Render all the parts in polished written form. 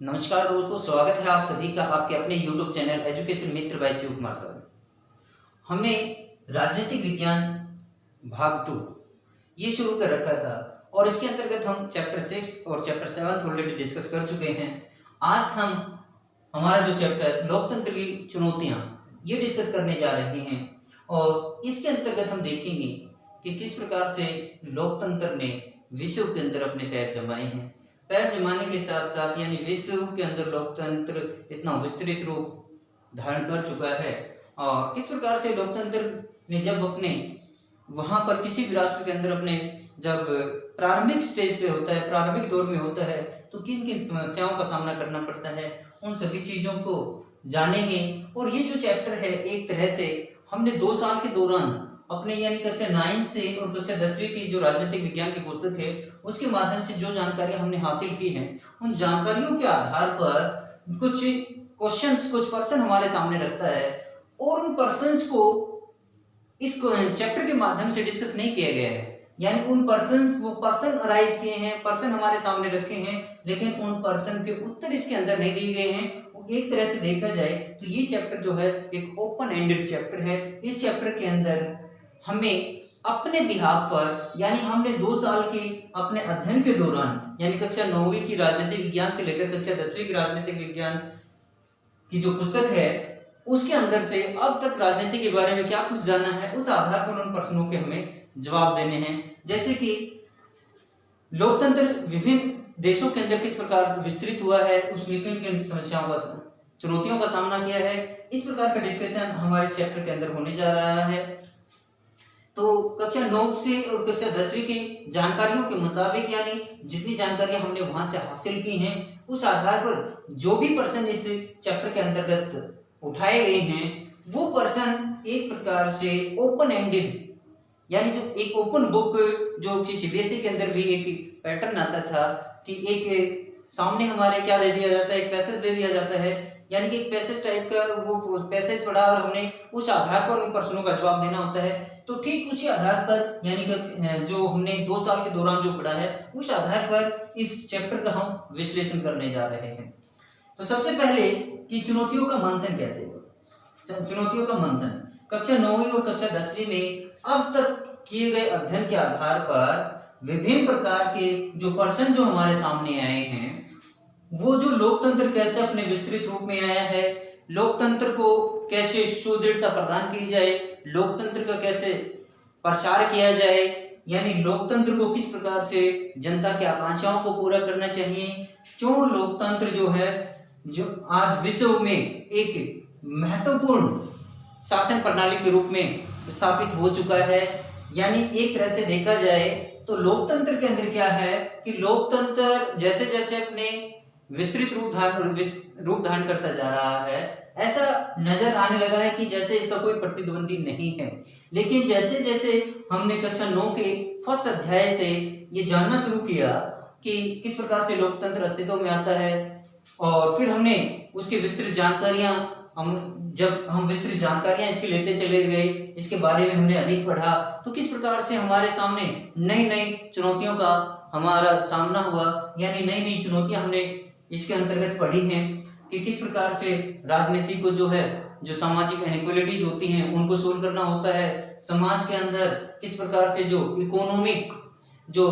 नमस्कार दोस्तों, स्वागत है आप सभी का आपके अपने YouTube चैनल एजुकेशन मित्र बाय शिव कुमार सर। हमने राजनीतिक विज्ञान भाग 2 ये शुरू कर रखा था और इसके अंतर्गत हम चैप्टर 6 और चैप्टर 7 ऑलरेडी डिस्कस कर चुके हैं। आज हम हमारा जो चैप्टर लोकतंत्र की चुनौतियां ये डिस्कस करने जा रहे हैं और इसके अंतर्गत हम देखेंगे कि किस प्रकार से लोकतंत्र ने विश्व के अंदर अपने पैर जमाए हैं। पैर जमाने के साथ साथ यानी विश्व के अंदर लोकतंत्र इतना विस्तृत रूप धारण कर चुका है और किस प्रकार से लोकतंत्र ने जब अपने वहां पर किसी भी राष्ट्र के अंदर अपने जब प्रारंभिक स्टेज पे होता है, प्रारंभिक दौर में होता है, तो किन किन समस्याओं का सामना करना पड़ता है, उन सभी चीजों को जानेंगे। और ये जो चैप्टर है एक तरह से हमने 2 साल के दौरान अपने यानी कक्षा 9 से और कक्षा 10वीं की जो राजनीतिक विज्ञान की पुस्तक है उसके माध्यम से जो जानकारी हमने हासिल की है उन जानकारियों के आधार पर कुछ क्वेश्चंस, कुछ पर्सन हमारे सामने रखता है और उन पर्सन्स को इस चैप्टर के माध्यम से डिस्कस नहीं किया गया है। यानी उन पर्सन अराइज किए हैं, पर्सन हमारे सामने रखे हैं, लेकिन उन पर्सन के उत्तर इसके अंदर नहीं दिए गए हैं। एक तरह से देखा जाए तो ये चैप्टर जो है एक ओपन एंडेड चैप्टर है। इस चैप्टर के अंदर हमें अपने बिहाफ पर यानी हमने 2 साल के अपने अध्ययन के दौरान यानी कक्षा 9वीं की राजनीतिक विज्ञान से लेकर कक्षा 10वीं की राजनीतिक विज्ञान की जो पुस्तक है उसके अंदर से अब तक राजनीति के बारे में क्या कुछ जाना है, उस आधार पर उन प्रश्नों के हमें जवाब देने हैं। जैसे कि लोकतंत्र विभिन्न देशों के अंदर किस प्रकार विस्तृत हुआ है, उसमें किन किन समस्याओं का, चुनौतियों का सामना किया है, इस प्रकार का डिस्कशन हमारे इस चैप्टर के अंदर होने जा रहा है। तो कक्षा 9 से और कक्षा 10वीं की जानकारियों के मुताबिक यानी जितनी जानकारियां हमने वहां से हासिल की हैं उस आधार पर जो भी पर्सन इस चैप्टर के अंतर्गत उठाए गए हैं वो पर्सन एक प्रकार से ओपन एंडेड यानी जो एक ओपन बुक जो कि सीबीएसई के अंदर भी एक पैटर्न आता था कि एक सामने हमारे क्या दे दिया जाता है, एक पैसेज दे दिया जाता है, यानी कि एक पैसेज टाइप का वो पैसेज पढ़ा और हमने उस आधार पर उन प्रश्नों का जवाब देना होता है। तो ठीक उसी आधार पर यानी कि जो हमने 2 साल के दौरान जो पढ़ा है उस आधार पर इस चैप्टर का हम विश्लेषण करने जा रहे हैं। तो सबसे पहले कि चुनौतियों का मंथन कैसे हो। चुनौतियों का मंथन कक्षा 9वीं और कक्षा 10वीं में अब तक किए गए अध्ययन के आधार पर विभिन्न प्रकार के जो पर्सन जो हमारे सामने आए हैं वो जो लोकतंत्र कैसे अपने विस्तृत रूप में आया है, लोकतंत्र को कैसे सुदृढ़ता प्रदान की जाए, लोकतंत्र का कैसे प्रसार किया जाए, यानी लोकतंत्र को किस प्रकार से जनता की आकांक्षाओं को पूरा करना चाहिए, क्यों लोकतंत्र जो है जो आज विश्व में एक महत्वपूर्ण शासन प्रणाली के रूप में स्थापित हो चुका है। यानी एक तरह से देखा जाए तो लोकतंत्र के अंदर क्या है कि लोकतंत्र जैसे जैसे अपने विस्तृत रूप धारण करता जा रहा है ऐसा नजर आने लगा है कि जैसे इसका कोई प्रतिद्वंदी नहीं है। लेकिन जैसे जैसे हमने कक्षा 9 के फर्स्ट अध्याय से ये जानना शुरू किया कि किस प्रकार से लोकतंत्र अस्तित्व में आता है और फिर हमने उसकी विस्तृत जानकारियां जब हम विस्तृत जानकारियां इसकी लेते चले गए, इसके बारे में हमने अधिक पढ़ा तो किस प्रकार से हमारे सामने नई नई चुनौतियों का हमारा सामना हुआ, यानी नई नई चुनौतियां हमने इसके अंतर्गत पढ़ी हैं कि किस प्रकार से राजनीति को जो है जो सामाजिक इनइक्वालिटीज होती हैं उनको सोल्व करना होता है, समाज के अंदर किस प्रकार से जो इकोनॉमिक जो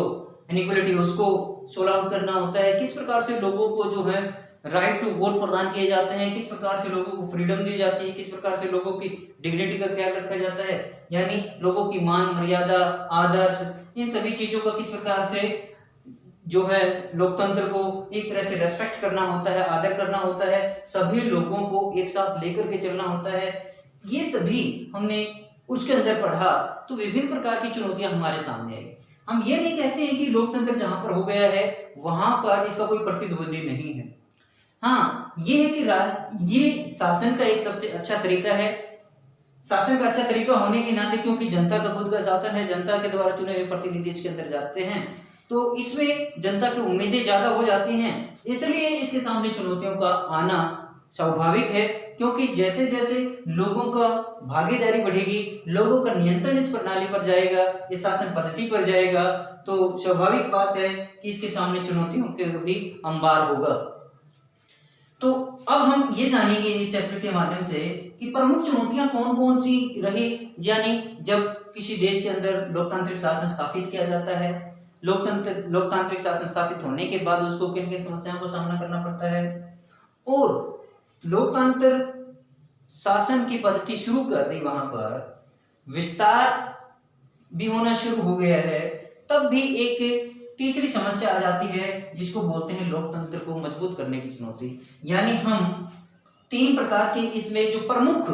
इनइक्वालिटी उसको सोल्व आउट करना होता है, किस प्रकार से लोगों को जो है राइट टू वोट प्रदान किए जाते हैं, किस प्रकार से लोगों को फ्रीडम दी जाती है, किस प्रकार से लोगों की डिग्निटी का ख्याल रखा जाता है, यानी लोगों की मान मर्यादा आदर्श इन सभी चीजों का किस प्रकार से जो है लोकतंत्र को एक तरह से रेस्पेक्ट करना होता है, आदर करना होता है, सभी लोगों को एक साथ लेकर के चलना होता है, ये सभी हमने उसके अंदर पढ़ा। तो विभिन्न प्रकार की चुनौतियां हमारे सामने आई। हम ये नहीं कहते हैं कि लोकतंत्र जहां पर हो गया है वहां पर इसका कोई प्रतिद्वंदी नहीं है। हाँ, ये है कि ये शासन का एक सबसे अच्छा तरीका है। शासन का अच्छा तरीका होने के नाते क्योंकि जनता का खुद का शासन है, जनता के द्वारा चुने हुए प्रतिनिधि इसके अंदर जाते हैं तो इसमें जनता की उम्मीदें ज्यादा हो जाती हैं, इसलिए इसके सामने चुनौतियों का आना स्वाभाविक है। क्योंकि जैसे जैसे लोगों का भागीदारी बढ़ेगी, लोगों का नियंत्रण इस प्रणाली पर जाएगा, इस शासन पद्धति पर जाएगा, तो स्वाभाविक बात है कि इसके सामने चुनौतियों के भी अंबार होगा। तो अब हम ये जानेंगे इस चैप्टर के माध्यम से कि प्रमुख चुनौतियां कौन कौन सी रही, यानी जब किसी देश के अंदर लोकतांत्रिक शासन स्थापित किया जाता है, लोकतांत्रिक शासन स्थापित होने के बाद उसको किन किन समस्याओं का सामना करना पड़ता है, और लोकतंत्र शासन की पद्धति शुरू कर दी वहां पर विस्तार भी होना शुरू हो गया है, तब भी एक तीसरी समस्या आ जाती है जिसको बोलते हैं लोकतंत्र को मजबूत करने की चुनौती। यानी हम तीन प्रकार के इसमें जो प्रमुख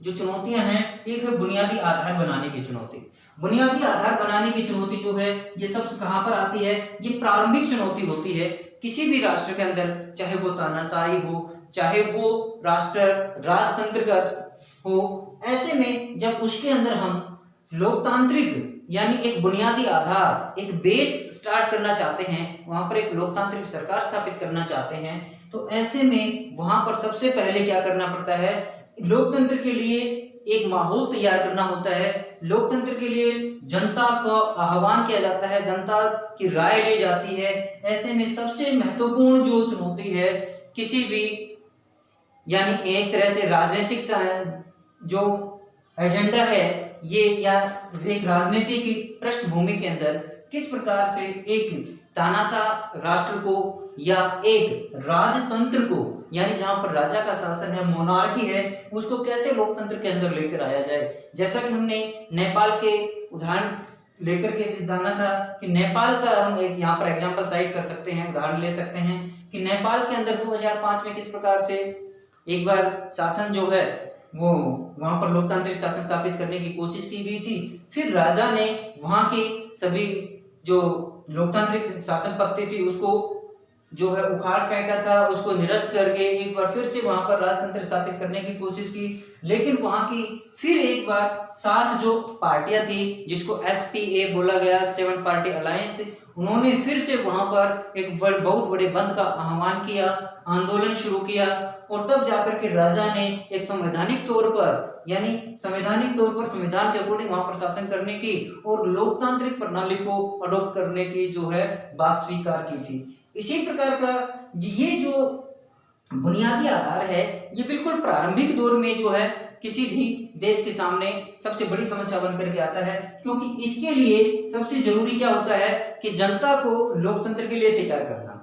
जो चुनौतियां हैं, एक है बुनियादी आधार बनाने की चुनौती। बुनियादी आधार बनाने की चुनौती जो है ये सब कहां पर आती है, ये प्रारंभिक चुनौती होती है किसी भी राष्ट्र के अंदर, चाहे वो तानाशाही हो, चाहे वो राष्ट्र राजतंत्रगत हो। ऐसे में जब उसके अंदर हम लोकतांत्रिक यानी एक बुनियादी आधार, एक बेस स्टार्ट करना चाहते हैं, वहां पर एक लोकतांत्रिक सरकार स्थापित करना चाहते हैं, तो ऐसे में वहां पर सबसे पहले क्या करना पड़ता है, लोकतंत्र के लिए एक माहौल तैयार करना होता है। लोकतंत्र के लिए जनता का आह्वान किया जाता है, जनता की राय ली जाती है। ऐसे में सबसे महत्वपूर्ण जो चुनौती है किसी भी यानी एक तरह से राजनीतिक जो एजेंडा है ये, या एक राजनीतिक पृष्ठभूमि के अंदर किस प्रकार से एक तानाशाह राष्ट्र को या एक राजतंत्र को, यानी जहां पर राजा का शासन है, मोनार्की है, उसको कैसे लोकतंत्र के अंदर लेकर आया जाए। जैसा कि हमने नेपाल के उदाहरण लेकर के जाना था कि नेपाल का हम एक यहाँ पर एग्जांपल साइट कर सकते हैं, उदाहरण ले सकते हैं कि नेपाल के अंदर 2005 में किस प्रकार से एक बार शासन जो है वो वहां पर लोकतांत्रिक शासन स्थापित करने की कोशिश की गई थी। फिर राजा ने वहां के सभी जो लोकतांत्रिक शासन पद्धति थी उसको जो है उखाड़ फेंका था, उसको निरस्त करके एक बार फिर से वहां पर राजतंत्र स्थापित करने की कोशिश की। लेकिन वहां की फिर एक बार 7 जो पार्टियां थी जिसको SPA बोला गया, 7 पार्टी अलायंस, उन्होंने फिर से वहां पर एक बहुत बड़े बंद का आह्वान किया, आंदोलन शुरू किया, और तब जाकर के राजा ने एक संवैधानिक तौर पर संविधान के अकॉर्डिंग वहां पर शासन करने की और लोकतांत्रिक प्रणाली को अडॉप्ट करने की जो है बात स्वीकार की थी। इसी प्रकार का ये जो बुनियादी आधार है ये बिल्कुल प्रारंभिक दौर में जो है किसी भी देश के सामने सबसे बड़ी समस्या बन करके आता है, क्योंकि इसके लिए सबसे जरूरी क्या होता है कि जनता को लोकतंत्र के लिए तैयार करना,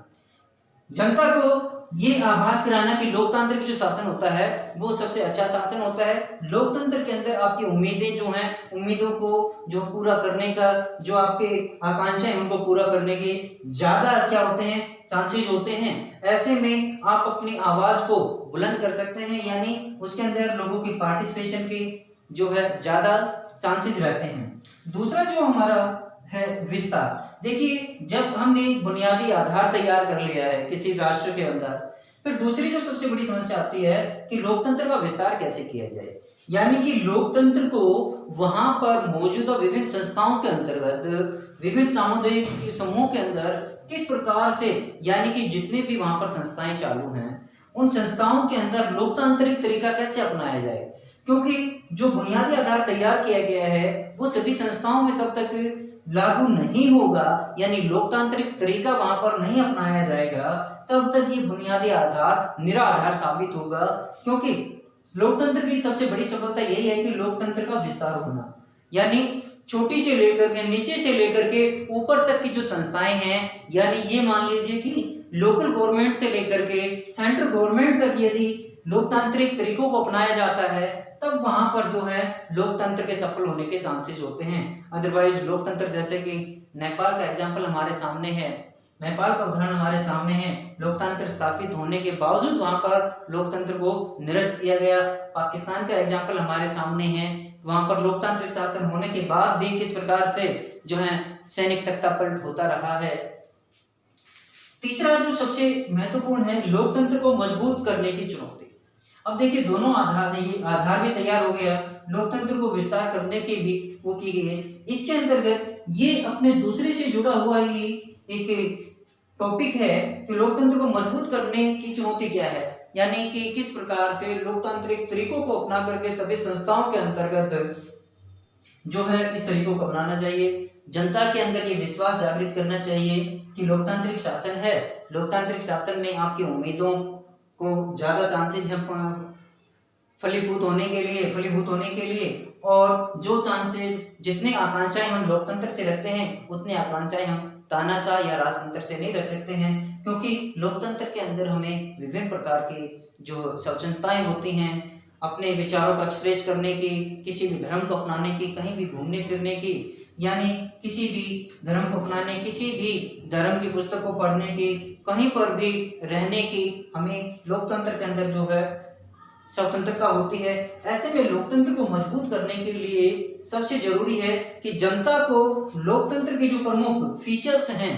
जनता को ये आभास कराना कि लोकतांत्रिक जो शासन होता है वो सबसे अच्छा शासन होता है। लोकतंत्र के अंदर आपकी उम्मीदें जो हैं, उम्मीदों को जो पूरा करने का, जो आपके आकांक्षाएं हैं उनको पूरा करने के ज्यादा क्या होते हैं, चांसेस होते हैं। ऐसे में आप अपनी आवाज को बुलंद कर सकते हैं, यानी उसके अंदर लोगों की पार्टिसिपेशन की जो है ज्यादा चांसेस रहते हैं। दूसरा जो हमारा है विस्तार। देखिए जब हमने बुनियादी आधार तैयार कर लिया है किसी राष्ट्र के अंदर, फिर दूसरी जो सबसे बड़ी समस्या आती है कि लोकतंत्र का विस्तार कैसे किया जाए, यानी कि लोकतंत्र को वहां पर मौजूदा विभिन्न संस्थाओं के अंतर्गत, विभिन्न सामुदायिक समूहों के अंदर किस प्रकार से, यानी कि जितने भी वहां पर संस्थाएं चालू हैं उन संस्थाओं के अंदर लोकतांत्रिक तरीका कैसे अपनाया जाए, क्योंकि जो बुनियादी आधार तैयार किया गया है वो सभी संस्थाओं में तब तक लागू नहीं होगा, यानी लोकतांत्रिक तरीका वहां पर नहीं अपनाया जाएगा, तब तक ये बुनियादी आधार निराधार साबित होगा। क्योंकि लोकतंत्र की सबसे बड़ी सफलता यही है कि लोकतंत्र का विस्तार होना, यानी छोटी से लेकर के, नीचे से लेकर के ऊपर तक की जो संस्थाएं हैं, यानी ये मान लीजिए कि लोकल गवर्नमेंट से लेकर के सेंट्रल गवर्नमेंट तक यदि लोकतांत्रिक तरीकों को अपनाया जाता है तब वहां पर जो है लोकतंत्र के सफल होने के चांसेस होते हैं। अदरवाइज लोकतंत्र, जैसे कि नेपाल का एग्जांपल हमारे सामने है, नेपाल का उदाहरण हमारे सामने है, लोकतंत्र स्थापित होने के बावजूद वहां पर लोकतंत्र को निरस्त किया गया। पाकिस्तान का एग्जांपल हमारे सामने है, वहां पर लोकतांत्रिक शासन होने के बाद भी किस प्रकार से जो है सैनिक तख्तापलट होता रहा है। तीसरा जो सबसे महत्वपूर्ण है लोकतंत्र को मजबूत करने की चुनौती। अब देखिए दोनों आधार भी तैयार हो गया, लोकतंत्र को विस्तार करने की भी वो की गई है। इसके अंतर्गत ये अपने दूसरे से जुड़ा हुआ ही एक टॉपिक है कि लोकतंत्र को मजबूत करने की चुनौती क्या है, यानी कि किस प्रकार से लोकतांत्रिक तरीकों को अपना करके सभी संस्थाओं के अंतर्गत जो है इस तरीकों को अपनाना चाहिए। जनता के अंदर ये विश्वास जागृत करना चाहिए कि लोकतांत्रिक शासन है, लोकतांत्रिक शासन में आपकी उम्मीदों को ज़्यादा चांसेज हैं फलीभूत होने के लिए, और जो चांसेस जितने आकांक्षाएं हम लोकतंत्र से रखते हैं उतने आकांक्षाएं हम तानाशाह या राजतंत्र से नहीं रख सकते हैं, क्योंकि लोकतंत्र के अंदर हमें विभिन्न प्रकार की जो स्वतंत्रताएं होती हैं, अपने विचारों को एक्सप्रेस करने की, किसी भी धर्म को अपनाने की, कहीं भी घूमने फिरने की, यानी किसी भी धर्म को अपनाने, किसी भी धर्म की पुस्तक को पढ़ने की, कहीं पर भी रहने की हमें लोकतंत्र के अंदर जो है स्वतंत्रता होती है। ऐसे में लोकतंत्र को मजबूत करने के लिए सबसे जरूरी है कि जनता को लोकतंत्र के जो प्रमुख फीचर्स हैं,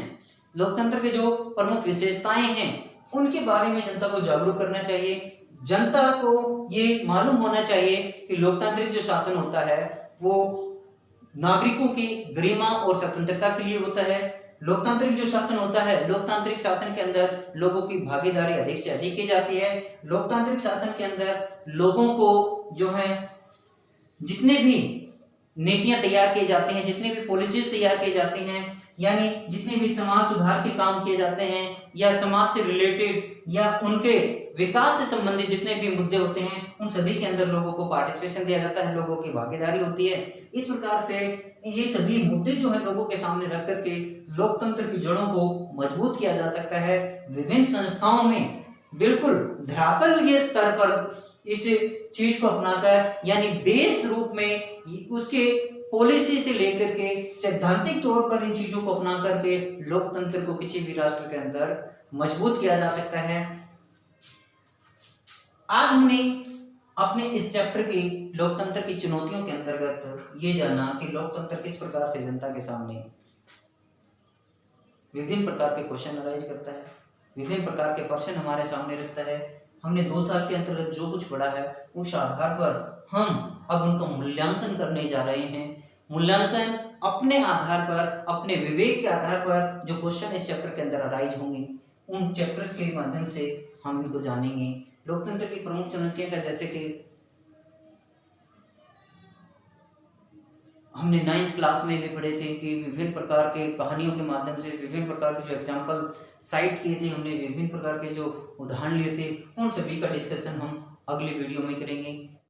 लोकतंत्र के जो प्रमुख विशेषताएं हैं, उनके बारे में जनता को जागरूक करना चाहिए। जनता को ये मालूम होना चाहिए कि लोकतांत्रिक जो शासन होता है वो नागरिकों की गरिमा और स्वतंत्रता के लिए होता है। लोकतांत्रिक जो शासन होता है, लोकतांत्रिक शासन के अंदर लोगों की भागीदारी अधिक से अधिक की जाती है। लोकतांत्रिक शासन के अंदर लोगों को जो है जितने भी नीतियां तैयार किए जाते हैं, जितने भी पॉलिसीज तैयार किए जाते हैं, यानी जितने भी समाज सुधार के काम किए जाते हैं या समाज से रिलेटेड या उनके विकास से संबंधित जितने भी मुद्दे होते हैं, उन सभी के अंदर लोगों को पार्टिसिपेशन दिया जाता है, लोगों की भागीदारी होती है। इस प्रकार से ये सभी मुद्दे जो है लोगों के सामने रख करके लोकतंत्र की जड़ों को मजबूत किया जा सकता है। विभिन्न संस्थाओं में बिल्कुल धरातल के स्तर पर इस चीज को अपनाकर, यानी बेस रूप में उसके पॉलिसी से लेकर के सैद्धांतिक तौर पर इन चीजों को अपना करके लोकतंत्र को किसी भी राष्ट्र के अंदर मजबूत किया जा सकता है। आज हमने अपने इस चैप्टर की लोकतंत्र की चुनौतियों के अंतर्गत ये जाना कि लोकतंत्र किस प्रकार से जनता के सामने विभिन्न प्रकार के क्वेश्चन अराइज करता है, विभिन्न प्रकार के प्रश्न हमारे सामने रखता है। हमने 2 साल के अंतर्गत जो कुछ पढ़ा है उस आधार पर हम अब उनका मूल्यांकन करने जा रहे हैं। मूल्यांकन अपने आधार पर, अपने विवेक के आधार पर जो क्वेश्चन इस चैप्टर के अंदर अराइज होंगे उन चैप्टर्स के माध्यम से हम इनको जानेंगे। लोकतंत्र की प्रमुख चुनौतियां का, जैसे कि हमने 9th क्लास में भी पढ़े थे कि विभिन्न प्रकार के कहानियों के माध्यम से विभिन्न प्रकार के जो एग्जाम्पल साइट किए थे, हमने विभिन्न प्रकार के जो उदाहरण लिए थे, उन सभी का डिस्कशन हम अगले वीडियो में करेंगे।